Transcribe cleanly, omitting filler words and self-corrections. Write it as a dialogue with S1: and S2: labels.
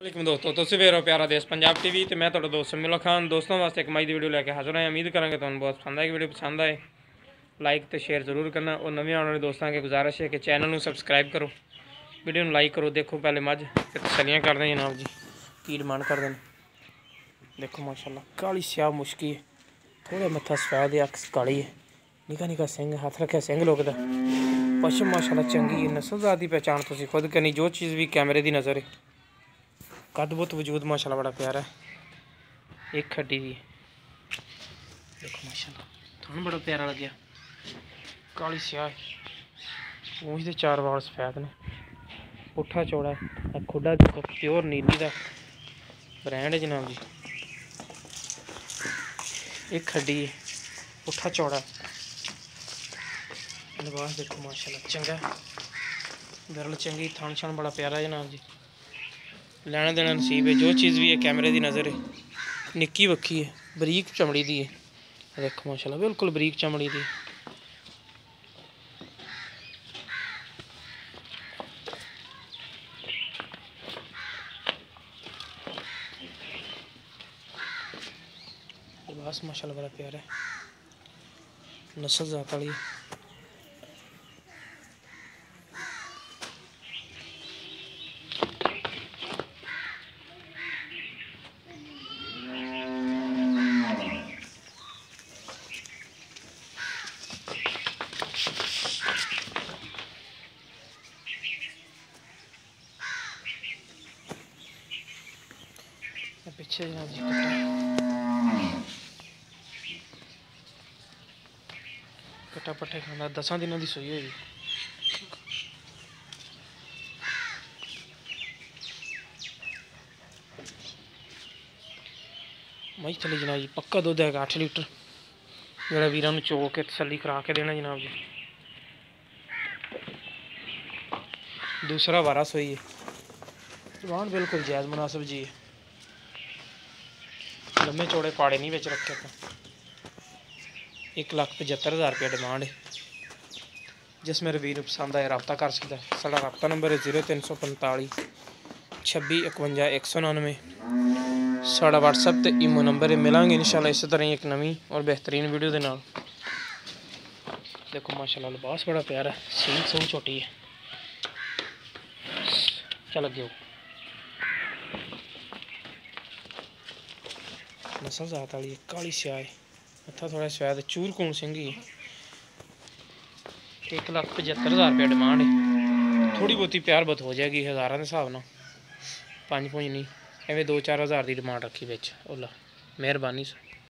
S1: वालेकुम दोस्तों, तुसीं वेख रहे हो प्यारा देश पंजाब टीवी तो मैं तुहाडा दोस्त मिलो खान। दोस्तों वास्ते एक मई की वीडियो लैके हाजिर है। उम्मीद करेंगे तुहानूं बहुत पसंद आएगी। वीडियो पसंद आए लाइक तो शेयर जरूर करना और नवे आने वाले दोस्तों की गुजारिश है कि चैनल में सबसक्राइब करो, वीडियो लाइक करो। देखो पहले मझ फिर तसलियाँ कर दें जनाब जी, की डिमांड कर दें। देखो माशाल्लाह काली स्याह मुश्की है, थोड़ा मत्था सफेद है, अक्स काली है, निका निका सिंह, हाथ रखे सिंह लोग पशम माशाल्लाह चंगी है। नस्लजात की पहचान तुसीं खुद करनी, जो चीज़ भी कैमरे की नज़र है। कद बुत वजूद माशाल्लाह बड़ा प्यारा है। एक खड्डी दी देखो माशाल्लाह, थानू बड़ा प्यारा लग्या। काली स्याह मूछ के चार वाल सफेद ने, पुट्ठा चौड़ा है, खुडा देखो प्योर नीली का ब्रांड है जनाब जी। एक खड्डी है, पुट्ठा चौड़ा, लिबास देखो माशाल्लाह चंगा, गरल चंगी, थान शान बड़ा प्यारा है जनाब जी। लेना देना नसीब है, जो चीज़ भी है कैमरे की नज़र है। निक्की वक्खी है, बरीक चमड़ी दी है, देखो माशाल्लाह बिल्कुल बरीक चमड़ी दी। लिबास माशाल्लाह बड़ा प्यारा है, नस्ल जात वाली है। पीछे जनाब जी कट्टा पट्टे खाना 10 दिनों की सूई हुई। मई चली जनाब जी, पक्का दुध है 8 लीटर, जोड़ा वीर चो के तसली करा के देना जनाब जी। दूसरा वारा सोई है, जवान बिल्कुल जायज़ मुनासिब जी है, लम्बे चौड़े पाड़े नहीं बिच रखे। 1,75,000 रुपया डिमांड है। जिस मेरे वीर पसंद आए रब्ता कर सकता है। साਡਾ रब्ता नंबर है 0345 26 51 199। साਡਾ व्हाट्सएप ते ईमो नंबर है। मिलांगे इंशाल्लाह इस तरह एक नवी और बेहतरीन वीडियो के नाल। देखो माशाल्लाह लिबास बड़ा प्यारा है, सींग सूंह छोटी है, चल अगे नस्ल जात वाली काली स्याह है, मत्था थोड़ा सफेद, चूर कून सिंगी। 1,75,000 रुपया डिमांड है। थोड़ी बहुती प्यार बत हो जाएगी हज़ारों के हिसाब न, 5 नहीं एवं 2-4 हज़ार की डिमांड रखी बिच। ओला मेहरबानी।